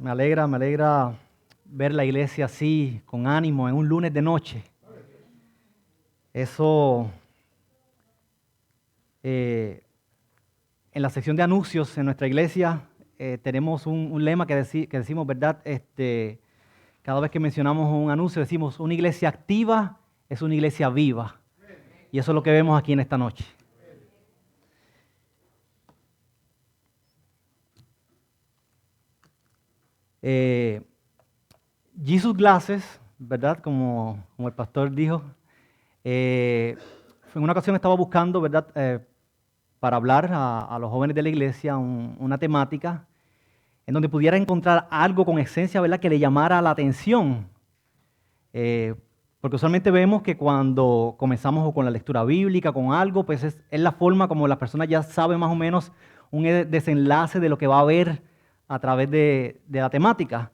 Me alegra ver la iglesia así, con ánimo, en un lunes de noche. Eso, en la sección de anuncios en nuestra iglesia tenemos un lema que decimos, ¿verdad? Cada vez que mencionamos un anuncio decimos, una iglesia activa es una iglesia viva. Y eso es lo que vemos aquí en esta noche. Jesus Glasses, ¿verdad? Como el pastor dijo, en una ocasión estaba buscando, ¿verdad? Para hablar a los jóvenes de la iglesia una temática en donde pudiera encontrar algo con esencia, ¿verdad? Que le llamara la atención. Porque usualmente vemos que cuando comenzamos con la lectura bíblica, con algo, pues es la forma como las personas ya saben más o menos un desenlace de lo que va a ver a través de la temática.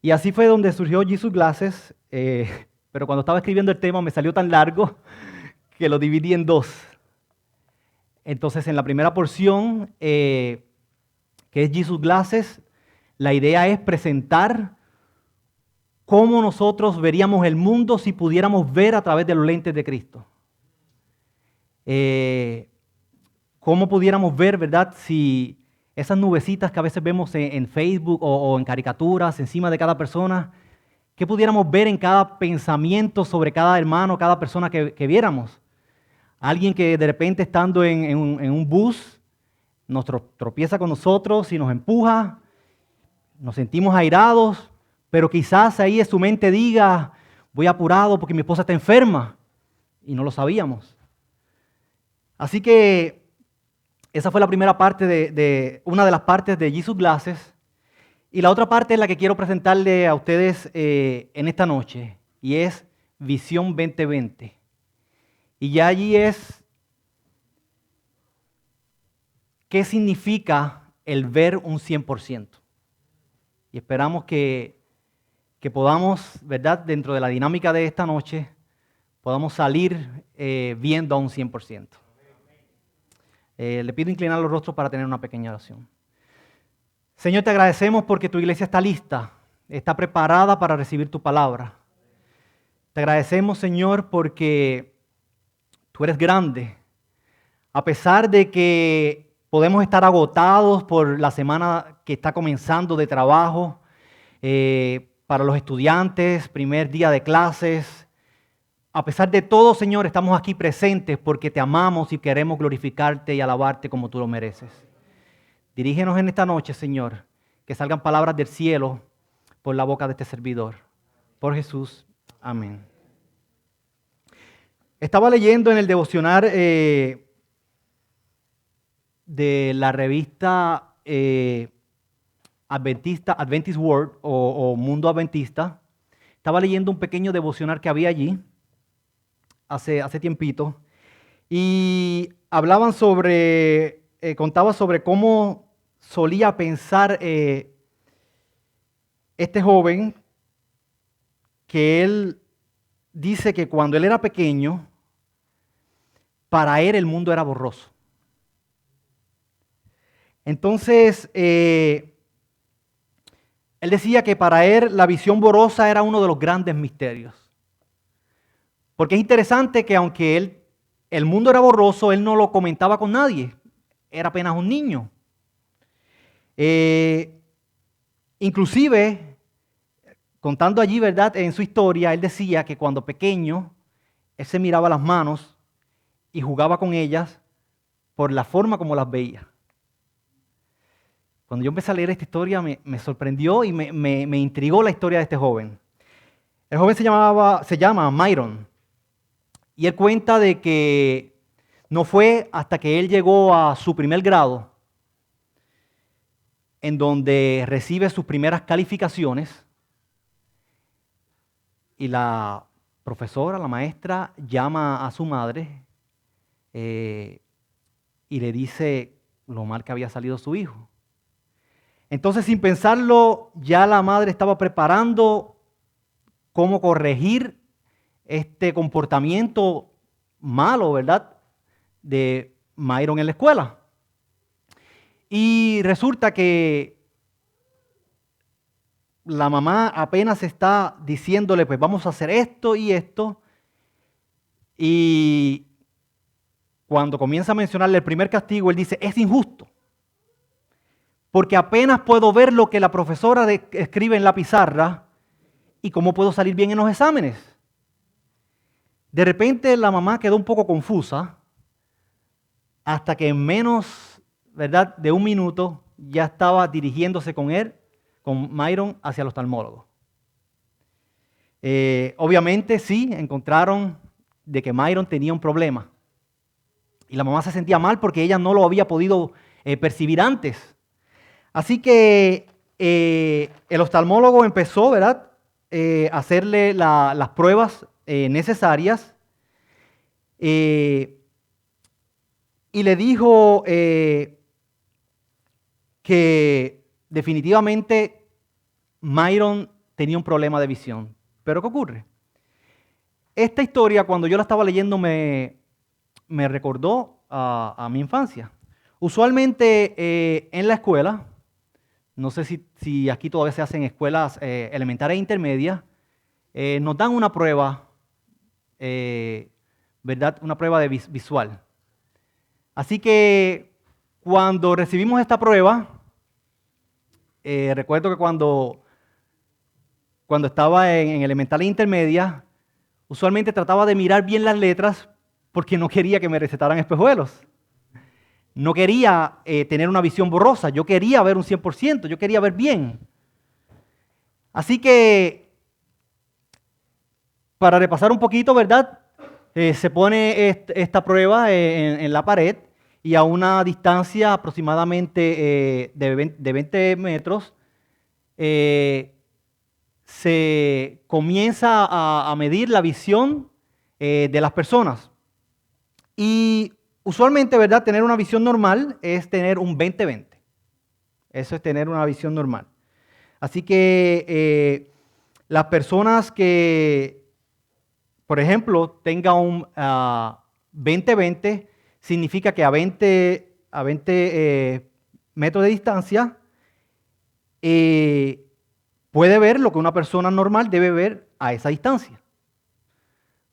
Y así fue donde surgió Jesus Glasses, pero cuando estaba escribiendo el tema me salió tan largo que lo dividí en dos. Entonces, en la primera porción, que es Jesus Glasses, la idea es presentar cómo nosotros veríamos el mundo si pudiéramos ver a través de los lentes de Cristo. Cómo pudiéramos ver, ¿verdad? Si esas nubecitas que a veces vemos en Facebook o en caricaturas encima de cada persona, ¿qué pudiéramos ver en cada pensamiento sobre cada hermano, cada persona que viéramos? Alguien que de repente estando en un bus nos tropieza con nosotros y nos empuja, nos sentimos airados, pero quizás ahí en su mente diga, voy apurado porque mi esposa está enferma, y no lo sabíamos. Así que esa fue la primera parte una de las partes de Jesus Glasses, y la otra parte es la que quiero presentarle a ustedes en esta noche, y es Visión 2020. Y ya allí es, ¿qué significa el ver un 100%? Y esperamos que podamos, ¿verdad?, dentro de la dinámica de esta noche, podamos salir viendo a un 100%. Le pido inclinar los rostros para tener una pequeña oración. Señor, te agradecemos porque tu iglesia está lista, está preparada para recibir tu palabra. Te agradecemos, Señor, porque tú eres grande. A pesar de que podemos estar agotados por la semana que está comenzando de trabajo, para los estudiantes, primer día de clases. A pesar de todo, Señor, estamos aquí presentes porque te amamos y queremos glorificarte y alabarte como tú lo mereces. Dirígenos en esta noche, Señor, que salgan palabras del cielo por la boca de este servidor. Por Jesús, amén. Estaba leyendo en el devocional de la revista Adventist World o Mundo Adventista. Estaba leyendo un pequeño devocional que había allí hace tiempito, y hablaban contaba sobre cómo solía pensar este joven, que él dice que cuando él era pequeño, para él el mundo era borroso. Entonces, él decía que para él la visión borrosa era uno de los grandes misterios. Porque es interesante que aunque el mundo era borroso, él no lo comentaba con nadie. Era apenas un niño. Inclusive, contando allí, ¿verdad?, en su historia, él decía que cuando pequeño, él se miraba las manos y jugaba con ellas por la forma como las veía. Cuando yo empecé a leer esta historia me sorprendió y me intrigó la historia de este joven. El joven se llama Myron. Y él cuenta de que no fue hasta que él llegó a su primer grado, en donde recibe sus primeras calificaciones, y la profesora, la maestra, llama a su madre y le dice lo mal que había salido su hijo. Entonces, sin pensarlo, ya la madre estaba preparando cómo corregir este comportamiento malo, ¿verdad?, de Myron en la escuela. Y resulta que la mamá apenas está diciéndole, pues vamos a hacer esto y esto. Y cuando comienza a mencionarle el primer castigo, él dice, es injusto. Porque apenas puedo ver lo que la profesora escribe en la pizarra y cómo puedo salir bien en los exámenes. De repente la mamá quedó un poco confusa hasta que en menos, ¿verdad?, de un minuto ya estaba dirigiéndose con él, con Myron, hacia el oftalmólogo. Obviamente sí, encontraron de que Myron tenía un problema. Y la mamá se sentía mal porque ella no lo había podido percibir antes. Así que el oftalmólogo empezó, ¿verdad?, a hacerle las pruebas necesarias y le dijo que definitivamente Myron tenía un problema de visión. ¿Pero qué ocurre? Esta historia, cuando yo la estaba leyendo, me recordó a mi infancia. Usualmente en la escuela, no sé si aquí todavía se hacen escuelas elementales e intermedias, nos dan una prueba, ¿verdad? Una prueba de visual. Así que cuando recibimos esta prueba, recuerdo que cuando estaba en elemental e intermedia, usualmente trataba de mirar bien las letras porque no quería que me recetaran espejuelos. No quería tener una visión borrosa, yo quería ver un 100%, yo quería ver bien. Así que, para repasar un poquito, ¿verdad? Se pone esta prueba en la pared y a una distancia aproximadamente de 20 metros se comienza a medir la visión de las personas. Y usualmente, ¿verdad?, tener una visión normal es tener un 20-20. Eso es tener una visión normal. Así que las personas que, por ejemplo, tengan un 20-20, significa que a 20 metros de distancia puede ver lo que una persona normal debe ver a esa distancia.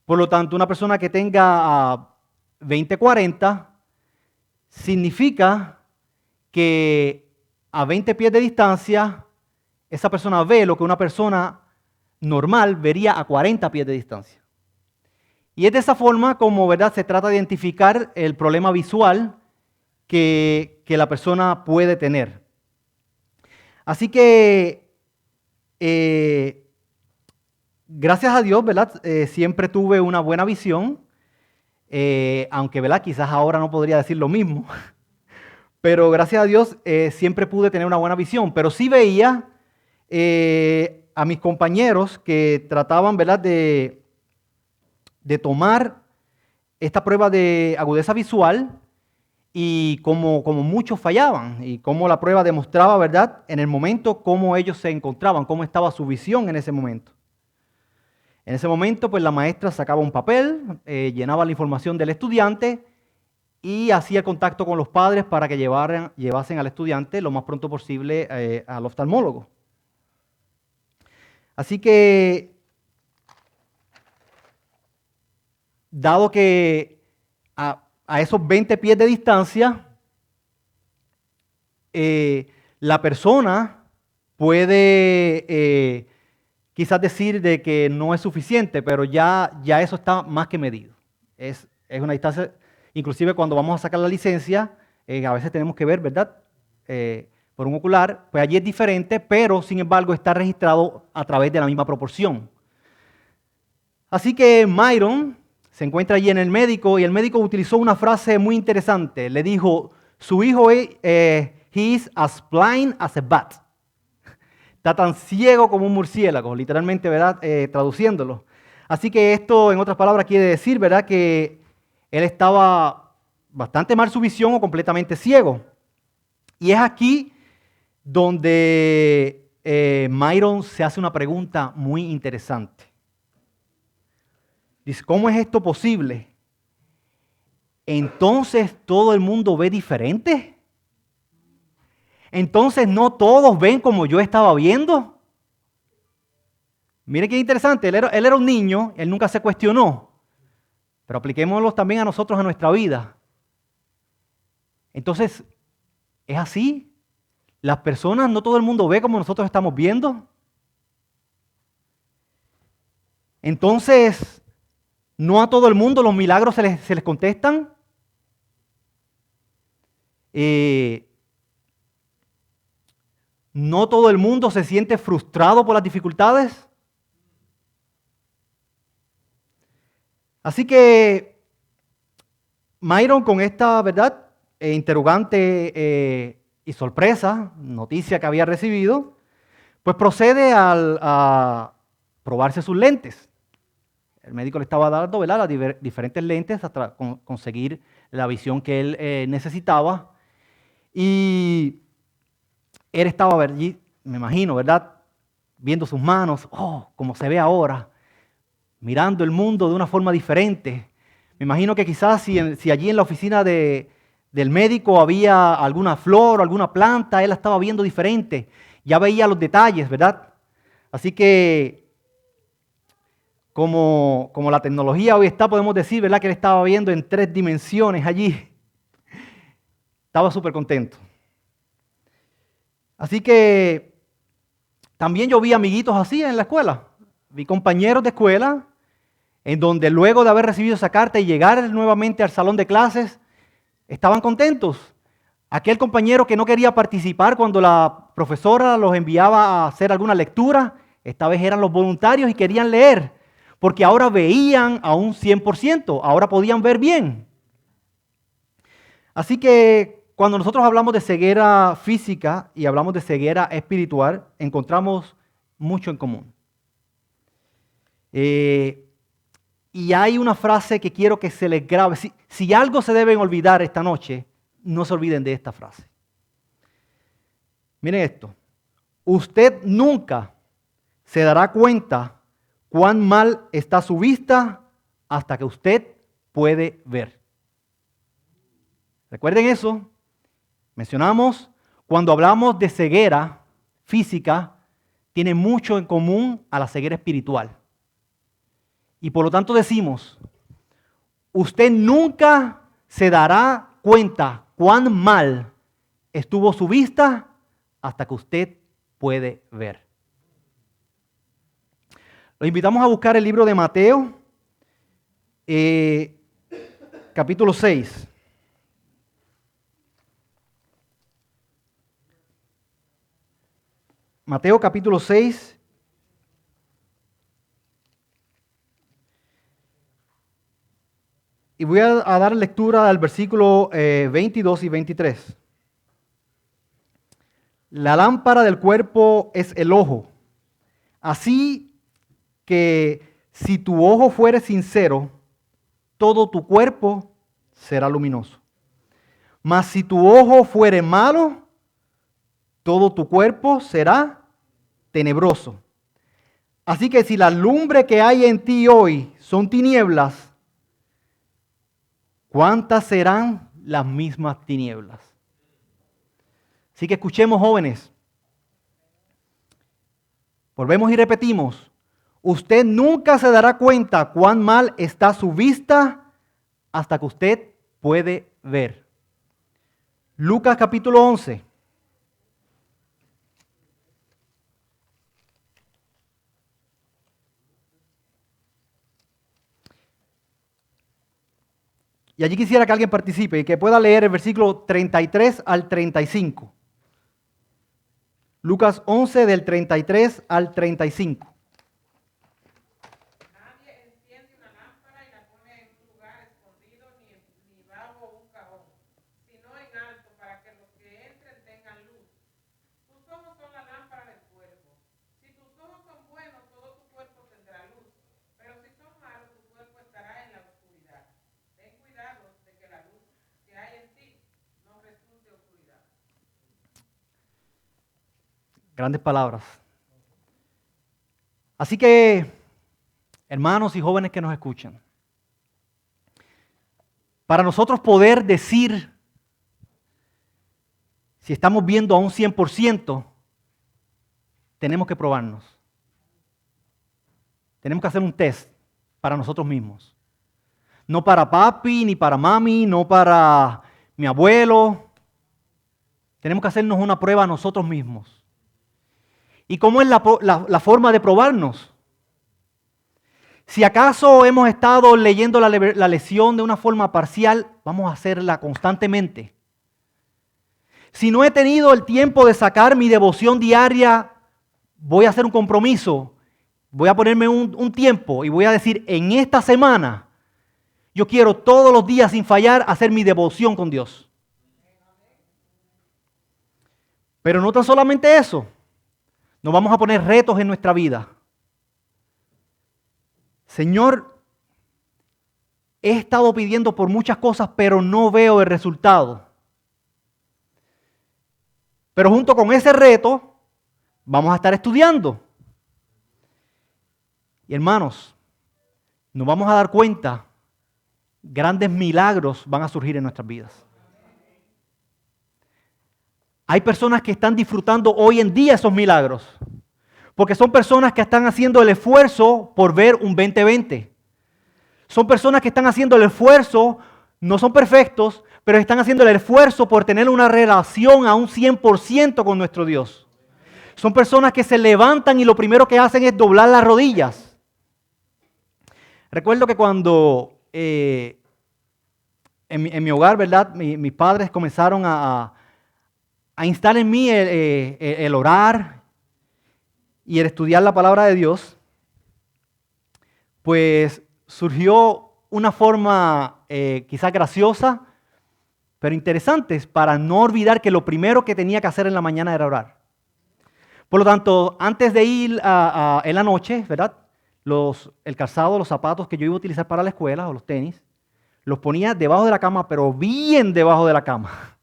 Por lo tanto, una persona que tenga 20-40 significa que a 20 pies de distancia esa persona ve lo que una persona normal vería a 40 pies de distancia. Y es de esa forma como, ¿verdad?, se trata de identificar el problema visual que la persona puede tener. Así que, gracias a Dios, ¿verdad?, siempre tuve una buena visión. Aunque, ¿verdad?, quizás ahora no podría decir lo mismo, pero gracias a Dios siempre pude tener una buena visión, pero sí veía a mis compañeros que trataban, ¿verdad?, de tomar esta prueba de agudeza visual y como muchos fallaban y como la prueba demostraba, ¿verdad?, en el momento cómo ellos se encontraban, cómo estaba su visión en ese momento. En ese momento, pues la maestra sacaba un papel, llenaba la información del estudiante y hacía contacto con los padres para que llevasen al estudiante lo más pronto posible al oftalmólogo. Así que, dado que a esos 20 pies de distancia, la persona puede quizás decir de que no es suficiente, pero ya eso está más que medido. Es una distancia, inclusive cuando vamos a sacar la licencia, a veces tenemos que ver, ¿verdad?, por un ocular, pues allí es diferente, pero sin embargo está registrado a través de la misma proporción. Así que Myron se encuentra allí en el médico y el médico utilizó una frase muy interesante. Le dijo, su hijo he is as blind as a bat. Está tan ciego como un murciélago, literalmente, ¿verdad?, traduciéndolo. Así que esto, en otras palabras, quiere decir, ¿verdad?, que él estaba bastante mal su visión o completamente ciego. Y es aquí donde Myron se hace una pregunta muy interesante. Dice, ¿cómo es esto posible? ¿Entonces todo el mundo ve diferente? ¿Entonces no todos ven como yo estaba viendo? Mire qué interesante, él era un niño, él nunca se cuestionó, pero apliquémoslo también a nosotros, a nuestra vida. Entonces, ¿es así? Las personas, no todo el mundo ve como nosotros estamos viendo. Entonces, no a todo el mundo los milagros se les contestan. No todo el mundo se siente frustrado por las dificultades. Así que Myron, con esta, ¿verdad?, interrogante y sorpresa, noticia que había recibido, pues procede a probarse sus lentes. El médico le estaba dando, ¿verdad?, las diferentes lentes hasta conseguir la visión que él necesitaba. Y él estaba allí, me imagino, ¿verdad?, viendo sus manos, como se ve ahora, mirando el mundo de una forma diferente. Me imagino que quizás si allí en la oficina del médico había alguna flor o alguna planta, él la estaba viendo diferente. Ya veía los detalles, ¿verdad? Así que, como la tecnología hoy está, podemos decir, ¿verdad?, que él estaba viendo en 3 dimensiones allí. Estaba súper contento. Así que también yo vi amiguitos así en la escuela. Vi compañeros de escuela en donde luego de haber recibido esa carta y llegar nuevamente al salón de clases, estaban contentos. Aquel compañero que no quería participar cuando la profesora los enviaba a hacer alguna lectura, esta vez eran los voluntarios y querían leer, porque ahora veían a un 100%, ahora podían ver bien. Así que cuando nosotros hablamos de ceguera física y hablamos de ceguera espiritual, encontramos mucho en común. Y hay una frase que quiero que se les grabe. Si algo se deben olvidar esta noche, no se olviden de esta frase. Miren esto. Usted nunca se dará cuenta cuán mal está su vista hasta que usted puede ver. Recuerden eso. Mencionamos, cuando hablamos de ceguera física, tiene mucho en común a la ceguera espiritual. Y por lo tanto decimos, usted nunca se dará cuenta cuán mal estuvo su vista hasta que usted puede ver. Los invitamos a buscar el libro de Mateo, capítulo 6. Mateo capítulo 6. Y voy a dar lectura al versículo 22 y 23. La lámpara del cuerpo es el ojo. Así que si tu ojo fuere sincero, todo tu cuerpo será luminoso. Mas si tu ojo fuere malo, todo tu cuerpo será tenebroso. Así que si la lumbre que hay en ti hoy son tinieblas, ¿cuántas serán las mismas tinieblas? Así que escuchemos, jóvenes. Volvemos y repetimos. Usted nunca se dará cuenta cuán mal está su vista hasta que usted puede ver. Lucas capítulo 11. Y allí quisiera que alguien participe y que pueda leer el versículo 33 al 35. Lucas 11 del 33 al 35. Nadie enciende una lámpara y la pone en un lugar escondido ni bajo un cajón, sino en alto para que los que entren tengan luz. Tus ojos son la lámpara del cuerpo. Si tus ojos son buenos, todo tu cuerpo tendrá luz. Pero si son malos, tu cuerpo estará en la oscuridad. Ten cuidado de que la luz que hay en ti no resulte oscuridad. Grandes palabras. Así que, hermanos y jóvenes que nos escuchan, para nosotros poder decir si estamos viendo a un 100%, tenemos que probarnos. tenemos que hacer un test para nosotros mismos. No para papi, ni para mami, no para mi abuelo. Tenemos que hacernos una prueba a nosotros mismos. ¿Y cómo es la forma de probarnos? Si acaso hemos estado leyendo la lección de una forma parcial, vamos a hacerla constantemente. Si no he tenido el tiempo de sacar mi devoción diaria, voy a hacer un compromiso. Voy a ponerme un tiempo y voy a decir, en esta semana, yo quiero todos los días sin fallar hacer mi devoción con Dios. Pero no tan solamente eso. Nos vamos a poner retos en nuestra vida. Señor, he estado pidiendo por muchas cosas, pero no veo el resultado. Pero junto con ese reto, vamos a estar estudiando. Y hermanos, nos vamos a dar cuenta, grandes milagros van a surgir en nuestras vidas. Hay personas que están disfrutando hoy en día esos milagros, porque son personas que están haciendo el esfuerzo por ver un 2020. Son personas que están haciendo el esfuerzo, no son perfectos, pero están haciendo el esfuerzo por tener una relación a un 100% con nuestro Dios. Son personas que se levantan y lo primero que hacen es doblar las rodillas. Recuerdo que cuando en mi hogar, ¿verdad? Mis padres comenzaron a instar en mí el orar y el estudiar la palabra de Dios, pues surgió una forma quizás graciosa, pero interesante, para no olvidar que lo primero que tenía que hacer en la mañana era orar. Por lo tanto, antes de ir en la noche, ¿verdad? El calzado, los zapatos que yo iba a utilizar para la escuela, o los tenis, los ponía debajo de la cama, pero bien debajo de la cama.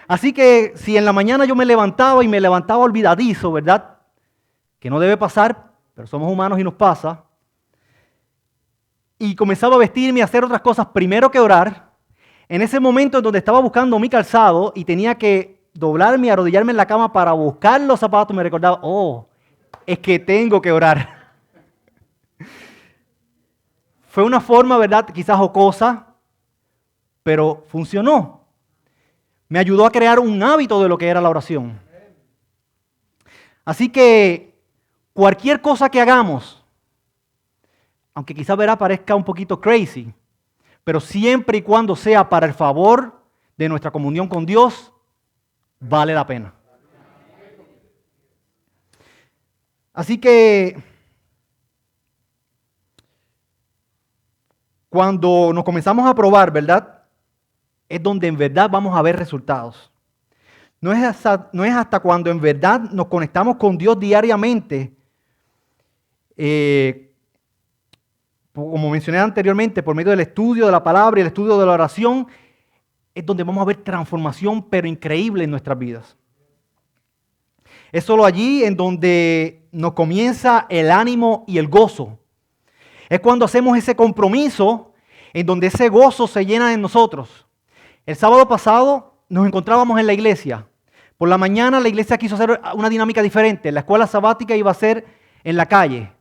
Así que si en la mañana yo me levantaba y me levantaba olvidadizo, ¿verdad? Que no debe pasar, pero somos humanos y nos pasa. Y comenzaba a vestirme y a hacer otras cosas primero que orar. En ese momento en donde estaba buscando mi calzado y tenía que doblarme y arrodillarme en la cama para buscar los zapatos, me recordaba, es que tengo que orar. Fue una forma, ¿verdad? Quizás jocosa, pero funcionó. Me ayudó a crear un hábito de lo que era la oración. Así que cualquier cosa que hagamos, aunque quizás parezca un poquito crazy, pero siempre y cuando sea para el favor de nuestra comunión con Dios, vale la pena. Así que cuando nos comenzamos a probar, ¿verdad? Es donde en verdad vamos a ver resultados. No es hasta cuando en verdad nos conectamos con Dios diariamente, como mencioné anteriormente, por medio del estudio de la palabra y el estudio de la oración, es donde vamos a ver transformación, pero increíble en nuestras vidas. Es solo allí en donde nos comienza el ánimo y el gozo. Es cuando hacemos ese compromiso en donde ese gozo se llena en nosotros. El sábado pasado nos encontrábamos en la iglesia. Por la mañana la iglesia quiso hacer una dinámica diferente. La escuela sabática iba a ser en la calle.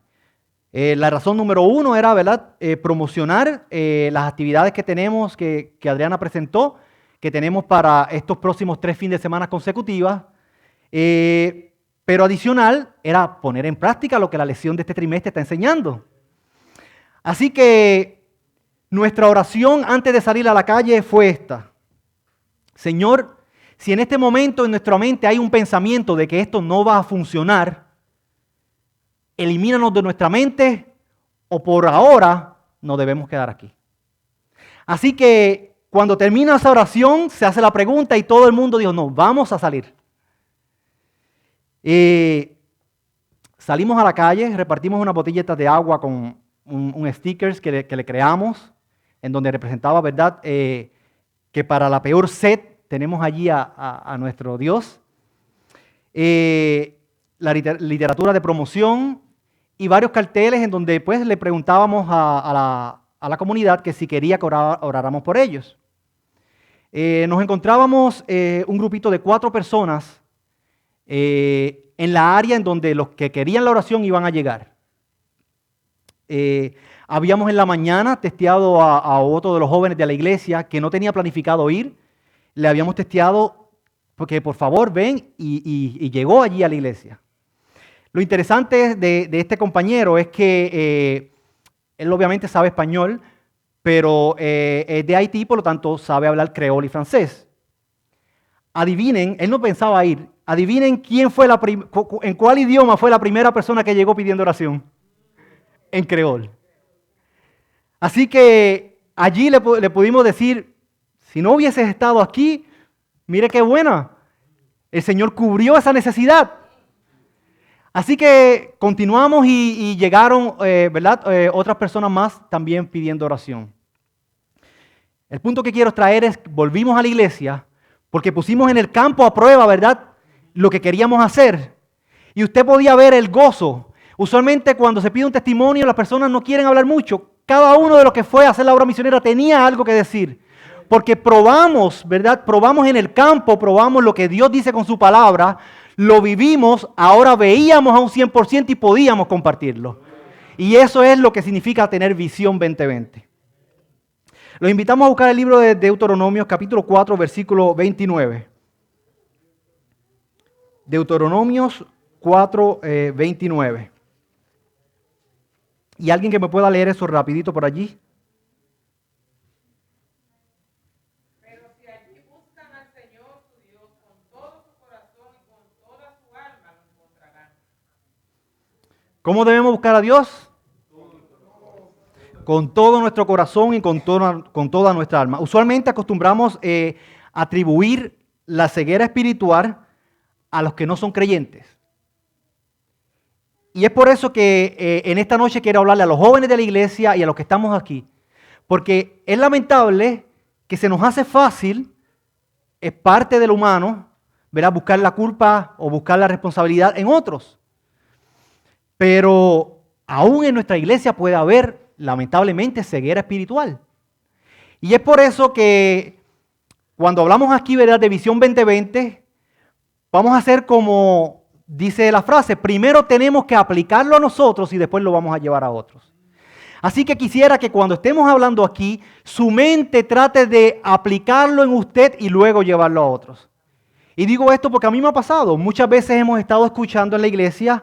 La razón número uno era, ¿verdad? Promocionar las actividades que tenemos, que Adriana presentó, que tenemos para estos próximos 3 fines de semana consecutivas. Pero adicional era poner en práctica lo que la lección de este trimestre está enseñando. Así que nuestra oración antes de salir a la calle fue esta. Señor, si en este momento en nuestra mente hay un pensamiento de que esto no va a funcionar, elimínanos de nuestra mente o por ahora nos debemos quedar aquí. Así que cuando termina esa oración se hace la pregunta y todo el mundo dijo, no, vamos a salir. Salimos a la calle, repartimos unas botellitas de agua con un stickers que le creamos, en donde representaba, ¿verdad?, que para la peor sed tenemos allí a nuestro Dios. La literatura de promoción y varios carteles en donde pues le preguntábamos a la comunidad que si quería que oráramos por ellos. Nos encontrábamos un grupito de 4 personas en la área en donde los que querían la oración iban a llegar. Habíamos en la mañana testeado a otro de los jóvenes de la iglesia que no tenía planificado ir. Le habíamos testeado porque por favor ven y llegó allí a la iglesia. Lo interesante de este compañero es que él obviamente sabe español, pero es de Haití, por lo tanto sabe hablar creol y francés. Adivinen, él no pensaba ir. Adivinen en cuál idioma fue la primera persona que llegó pidiendo oración. En creol. Así que allí le pudimos decir, si no hubieses estado aquí, mire qué buena. El Señor cubrió esa necesidad. Así que continuamos y llegaron, ¿verdad? Otras personas más también pidiendo oración. El punto que quiero traer es, volvimos a la iglesia porque pusimos en el campo a prueba, ¿verdad?, lo que queríamos hacer. Y usted podía ver el gozo. Usualmente cuando se pide un testimonio, las personas no quieren hablar mucho. Cada uno de los que fue a hacer la obra misionera tenía algo que decir. Porque probamos, ¿verdad? Probamos en el campo, probamos lo que Dios dice con su palabra, lo vivimos, ahora veíamos a un 100% y podíamos compartirlo. Y eso es lo que significa tener visión 2020. Los invitamos a buscar el libro de Deuteronomios, capítulo 4, versículo 29. Deuteronomios 4, 29. ¿Y alguien que me pueda leer eso rapidito por allí? Pero si allí buscan al Señor su Dios con todo su corazón y con toda su alma, lo encontrarán. ¿Cómo debemos buscar a Dios? Con todo nuestro corazón y con toda nuestra alma. Usualmente acostumbramos a atribuir la ceguera espiritual a los que no son creyentes. Y es por eso que en esta noche quiero hablarle a los jóvenes de la iglesia y a los que estamos aquí. Porque es lamentable que se nos hace fácil, es parte del humano, ¿verdad?, buscar la culpa o buscar la responsabilidad en otros. Pero aún en nuestra iglesia puede haber, lamentablemente, ceguera espiritual. Y es por eso que cuando hablamos aquí, ¿verdad?, de Visión 2020, vamos a hacer como dice la frase, primero tenemos que aplicarlo a nosotros y después lo vamos a llevar a otros. Así que quisiera que cuando estemos hablando aquí, su mente trate de aplicarlo en usted y luego llevarlo a otros. Y digo esto porque a mí me ha pasado. Muchas veces hemos estado escuchando en la iglesia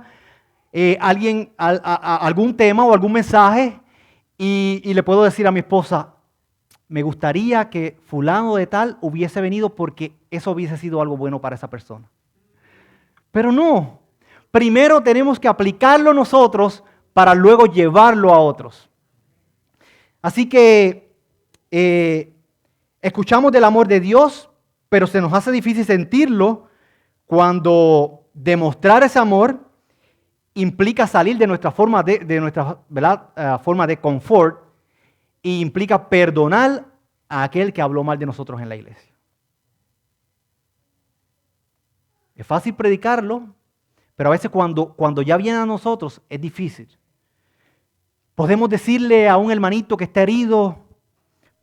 algún tema o algún mensaje y le puedo decir a mi esposa, me gustaría que fulano de tal hubiese venido porque eso hubiese sido algo bueno para esa persona. Pero no, primero tenemos que aplicarlo nosotros para luego llevarlo a otros. Así que escuchamos del amor de Dios, pero se nos hace difícil sentirlo cuando demostrar ese amor implica salir de nuestra forma forma de confort e implica perdonar a aquel que habló mal de nosotros en la iglesia. Es fácil predicarlo, pero a veces cuando ya viene a nosotros es difícil. Podemos decirle a un hermanito que está herido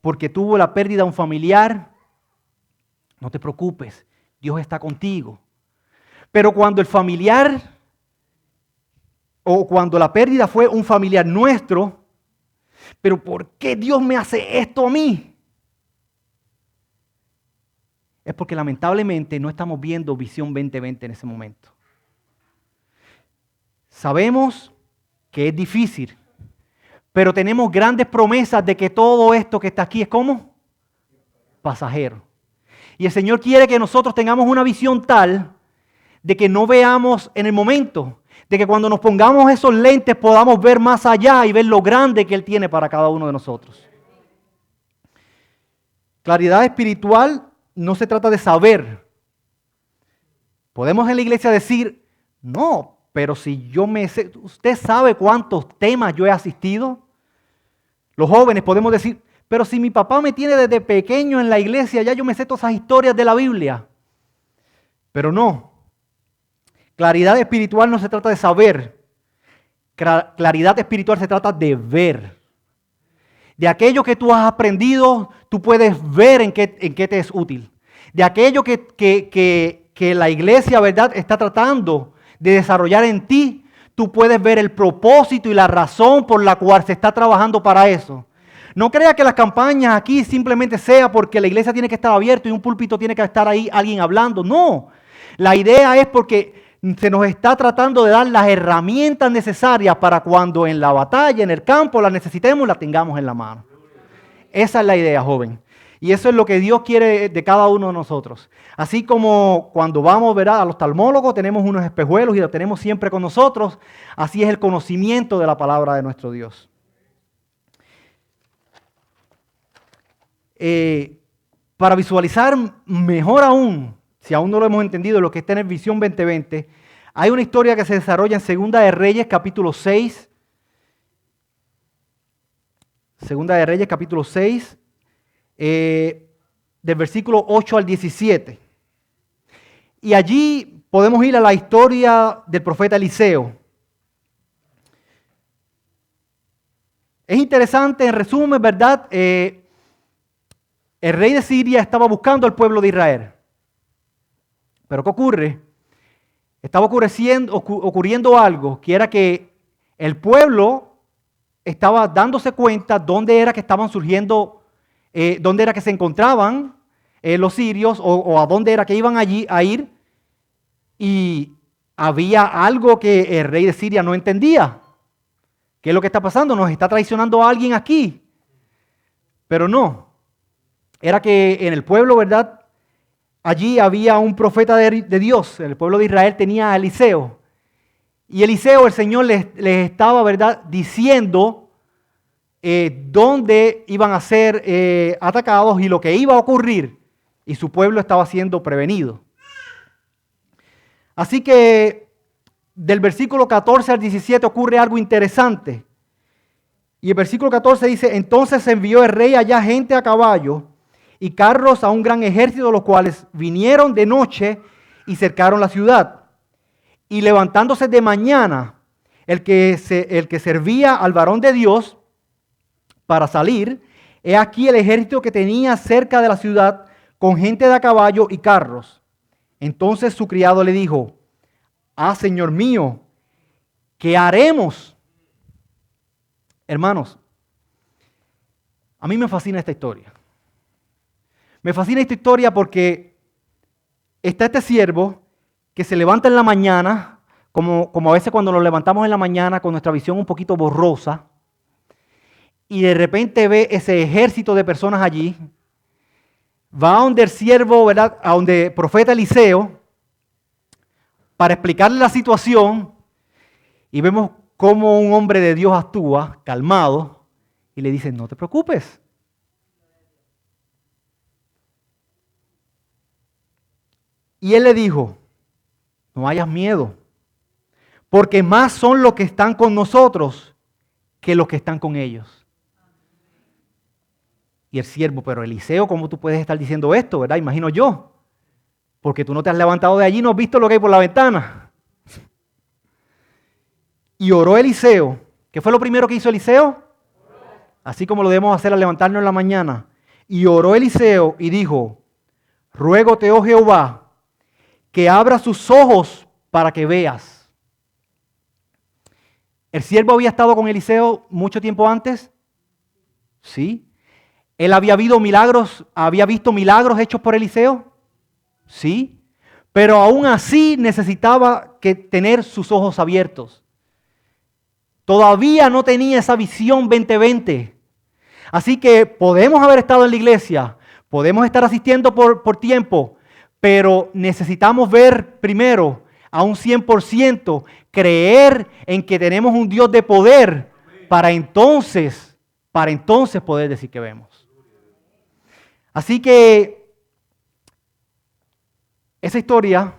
porque tuvo la pérdida de un familiar, no te preocupes, Dios está contigo. Pero cuando el familiar o cuando la pérdida fue un familiar nuestro, pero ¿por qué Dios me hace esto a mí? Es porque lamentablemente no estamos viendo Visión 2020 en ese momento. Sabemos que es difícil, pero tenemos grandes promesas de que todo esto que está aquí es como pasajero. Y el Señor quiere que nosotros tengamos una visión tal de que no veamos en el momento, de que cuando nos pongamos esos lentes podamos ver más allá y ver lo grande que Él tiene para cada uno de nosotros. Claridad espiritual no se trata de saber. Podemos en la iglesia decir, no, pero si yo me sé, ¿usted sabe cuántos temas yo he asistido? Los jóvenes podemos decir, pero si mi papá me tiene desde pequeño en la iglesia, ya yo me sé todas esas historias de la Biblia. Pero no. Claridad espiritual no se trata de saber. Claridad espiritual se trata de ver. De aquello que tú has aprendido, tú puedes ver en qué te es útil. De aquello que la iglesia, ¿verdad?, está tratando de desarrollar en ti, tú puedes ver el propósito y la razón por la cual se está trabajando para eso. No crea que las campañas aquí simplemente sea porque la iglesia tiene que estar abierta y un púlpito tiene que estar ahí alguien hablando. No, la idea es porque se nos está tratando de dar las herramientas necesarias para cuando en la batalla, en el campo, las necesitemos, las tengamos en la mano. Esa es la idea, joven. Y eso es lo que Dios quiere de cada uno de nosotros. Así como cuando vamos, ¿verdad?, al oftalmólogo, tenemos unos espejuelos y lo tenemos siempre con nosotros, así es el conocimiento de la palabra de nuestro Dios. Para visualizar mejor aún, si aún no lo hemos entendido, lo que es tener visión 2020, hay una historia que se desarrolla en Segunda de Reyes, capítulo 6. Segunda de Reyes, capítulo 6, del versículo 8 al 17. Y allí podemos ir a la historia del profeta Eliseo. Es interesante, en resumen, ¿verdad? El rey de Siria estaba buscando al pueblo de Israel. Pero ¿qué ocurre? Estaba ocurriendo algo, que era que el pueblo estaba dándose cuenta dónde era que estaban surgiendo, dónde era que se encontraban los sirios o a dónde era que iban allí a ir. Y había algo que el rey de Siria no entendía. ¿Qué es lo que está pasando? ¿Nos está traicionando a alguien aquí? Pero no. Era que en el pueblo, ¿verdad? Allí había un profeta de Dios. El pueblo de Israel tenía a Eliseo. Y Eliseo, el Señor les estaba, ¿verdad?, diciendo dónde iban a ser atacados y lo que iba a ocurrir. Y su pueblo estaba siendo prevenido. Así que del versículo 14 al 17 ocurre algo interesante. Y el versículo 14 dice: entonces envió el rey allá gente a caballo y carros a un gran ejército, los cuales vinieron de noche y cercaron la ciudad. Y levantándose de mañana, el que servía al varón de Dios para salir, he aquí el ejército que tenía cerca de la ciudad con gente de a caballo y carros. Entonces su criado le dijo: ah, Señor mío, ¿qué haremos? Hermanos, a mí me fascina esta historia. Me fascina esta historia porque está este siervo que se levanta en la mañana, como a veces cuando nos levantamos en la mañana con nuestra visión un poquito borrosa, y de repente ve ese ejército de personas allí, va a donde el siervo, ¿verdad?, a donde el profeta Eliseo, para explicarle la situación, y vemos cómo un hombre de Dios actúa, calmado, y le dice: no te preocupes. Y él le dijo: no hayas miedo, porque más son los que están con nosotros que los que están con ellos. Y el siervo: pero Eliseo, ¿cómo tú puedes estar diciendo esto, verdad? Imagino yo, porque tú no te has levantado de allí, no has visto lo que hay por la ventana. Y oró Eliseo. ¿Qué fue lo primero que hizo Eliseo? Así como lo debemos hacer al levantarnos en la mañana. Y oró Eliseo y dijo: ruégote, oh Jehová, que abra sus ojos para que veas. ¿El siervo había estado con Eliseo mucho tiempo antes? Sí. ¿Él había visto milagros hechos por Eliseo? Sí. Pero aún así necesitaba tener sus ojos abiertos. Todavía no tenía esa visión 2020. Así que podemos haber estado en la iglesia, podemos estar asistiendo por tiempo, pero necesitamos ver primero a un 100%, creer en que tenemos un Dios de poder para entonces poder decir que vemos. Así que esa historia,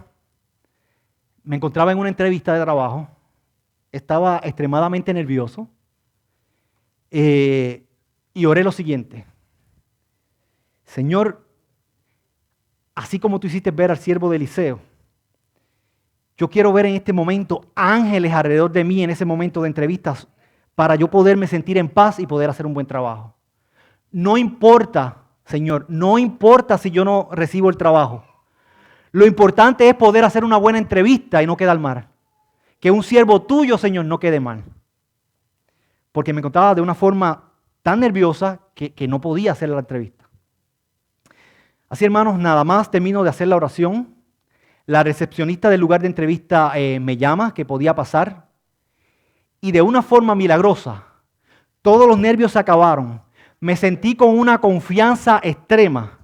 me encontraba en una entrevista de trabajo, estaba extremadamente nervioso y oré lo siguiente: Señor, así como tú hiciste ver al siervo de Eliseo, yo quiero ver en este momento ángeles alrededor de mí en ese momento de entrevistas para yo poderme sentir en paz y poder hacer un buen trabajo. No importa, Señor, no importa si yo no recibo el trabajo. Lo importante es poder hacer una buena entrevista y no quedar mal. que un siervo tuyo, Señor, no quede mal. Porque me encontraba de una forma tan nerviosa que no podía hacer la entrevista. Así, hermanos, nada más termino de hacer la oración. La recepcionista del lugar de entrevista me llama, que podía pasar. Y de una forma milagrosa, todos los nervios se acabaron. Me sentí con una confianza extrema.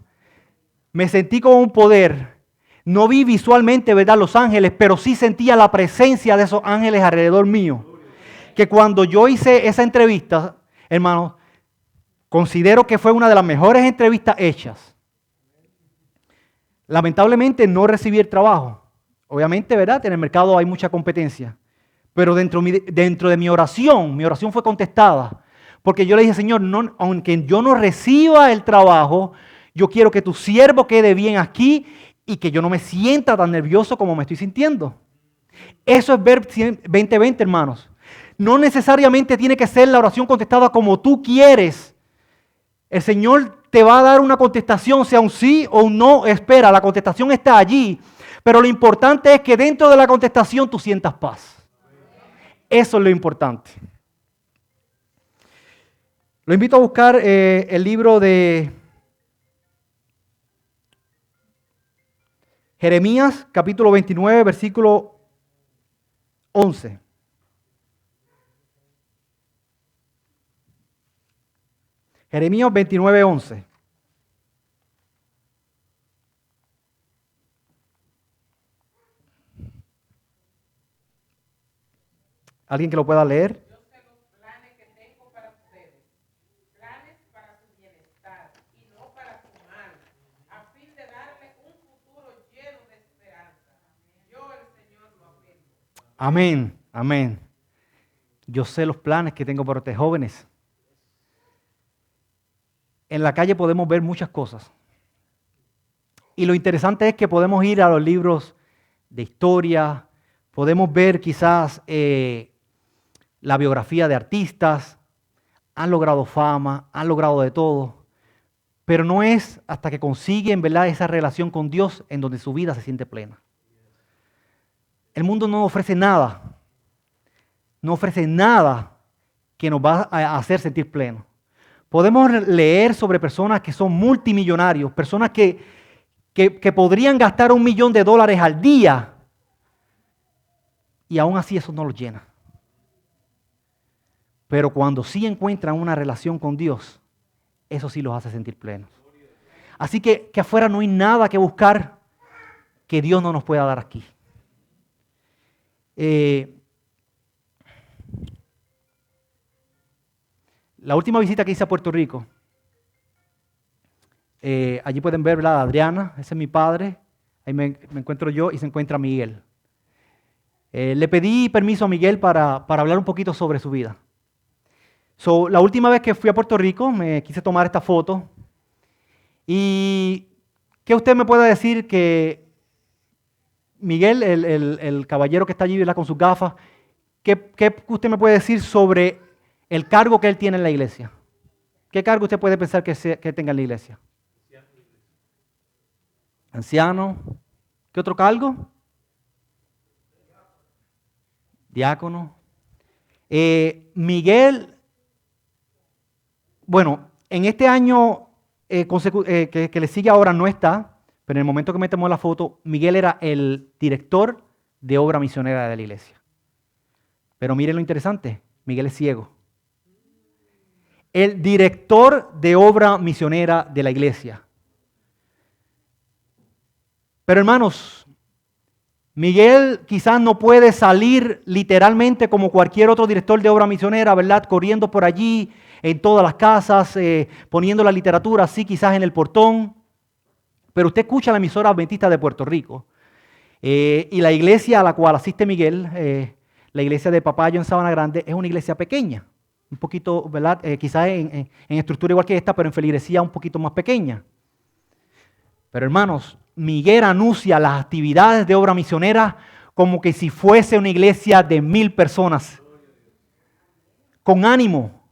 Me sentí con un poder. No vi visualmente, ¿verdad?, los ángeles, pero sí sentía la presencia de esos ángeles alrededor mío. Que cuando yo hice esa entrevista, hermanos, considero que fue una de las mejores entrevistas hechas. Lamentablemente no recibí el trabajo. Obviamente, ¿verdad?, en el mercado hay mucha competencia. Pero dentro de mi oración fue contestada. Porque yo le dije, Señor, no, aunque yo no reciba el trabajo, yo quiero que tu siervo quede bien aquí y que yo no me sienta tan nervioso como me estoy sintiendo. Eso es ver 2020, hermanos. No necesariamente tiene que ser la oración contestada como tú quieres. El Señor te va a dar una contestación, sea un sí o un no. Espera, la contestación está allí. Pero lo importante es que dentro de la contestación tú sientas paz. Eso es lo importante. Lo invito a buscar el libro de Jeremías, capítulo 29, versículo 11. Jeremías 29, 11. ¿Alguien que lo pueda leer? Yo sé los planes que tengo para ustedes, planes para su bienestar y no para su mal, a fin de darle un futuro lleno de esperanza. Yo, el Señor, lo afirmo. Amén, amén. Yo sé los planes que tengo para ustedes, jóvenes. En la calle podemos ver muchas cosas. Y lo interesante es que podemos ir a los libros de historia, podemos ver quizás la biografía de artistas, han logrado fama, han logrado de todo, pero no es hasta que consiguen, ¿verdad?, esa relación con Dios en donde su vida se siente plena. El mundo no ofrece nada que nos va a hacer sentir plenos. Podemos leer sobre personas que son multimillonarios, personas que podrían gastar $1 millón al día y aún así eso no los llena. Pero cuando sí encuentran una relación con Dios, eso sí los hace sentir plenos. Así que afuera no hay nada que buscar que Dios no nos pueda dar aquí. La última visita que hice a Puerto Rico, allí pueden ver, ¿verdad?, a Adriana, ese es mi padre, ahí me encuentro yo y se encuentra Miguel. Le pedí permiso a Miguel para hablar un poquito sobre su vida. La última vez que fui a Puerto Rico me quise tomar esta foto. ¿Y qué usted me puede decir que Miguel, el caballero que está allí, ¿verdad?, con sus gafas, qué usted me puede decir sobre el cargo que él tiene en la iglesia? ¿Qué cargo usted puede pensar que tenga en la iglesia? Anciano. ¿Qué otro cargo? Diácono. Miguel, bueno, en este año que le sigue ahora no está, pero en el momento que me tomó la foto, Miguel era el director de obra misionera de la iglesia. Pero miren lo interesante, Miguel es ciego. El director de obra misionera de la iglesia. Pero hermanos, Miguel quizás no puede salir literalmente como cualquier otro director de obra misionera, ¿verdad?, corriendo por allí en todas las casas, poniendo la literatura así quizás en el portón. Pero usted escucha la emisora adventista de Puerto Rico y la iglesia a la cual asiste Miguel, la iglesia de Papayo en Sabana Grande, es una iglesia pequeña. Un poquito, ¿verdad?, quizás en estructura igual que esta, pero en feligresía un poquito más pequeña. Pero hermanos, Miguel anuncia las actividades de obra misionera como que si fuese una iglesia de 1000 personas. Con ánimo.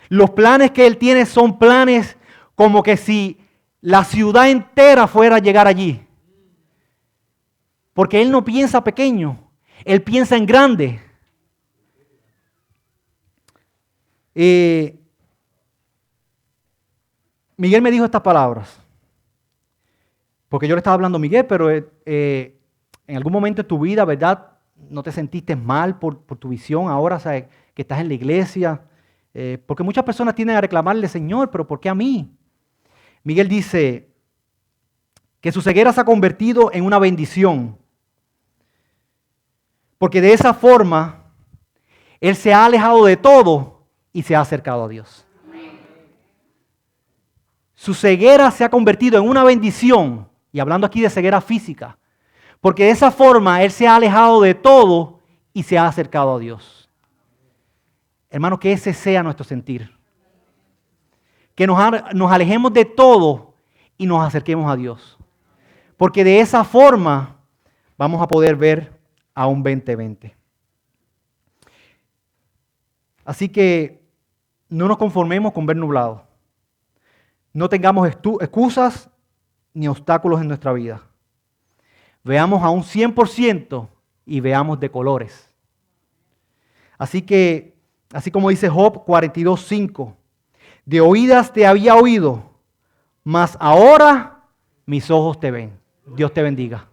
Los planes que él tiene son planes como que si la ciudad entera fuera a llegar allí. Porque él no piensa pequeño. Él piensa en grande. Miguel me dijo estas palabras. Porque yo le estaba hablando a Miguel, pero en algún momento de tu vida, ¿verdad? No te sentiste mal por tu visión ahora, ¿sabes? Que estás en la iglesia. Porque muchas personas tienden a reclamarle, Señor, pero ¿por qué a mí? Miguel dice que su ceguera se ha convertido en una bendición. Porque de esa forma, él se ha alejado de todo y se ha acercado a Dios. Su ceguera se ha convertido en una bendición, y hablando aquí de ceguera física, porque de esa forma él se ha alejado de todo y se ha acercado a Dios. Hermano, que ese sea nuestro sentir. Que nos alejemos de todo y nos acerquemos a Dios. Porque de esa forma vamos a poder ver a un 2020. Así que no nos conformemos con ver nublado. No tengamos excusas ni obstáculos en nuestra vida. Veamos a un 100% y veamos de colores. Así que, así como dice Job 42:5, de oídas te había oído, mas ahora mis ojos te ven. Dios te bendiga.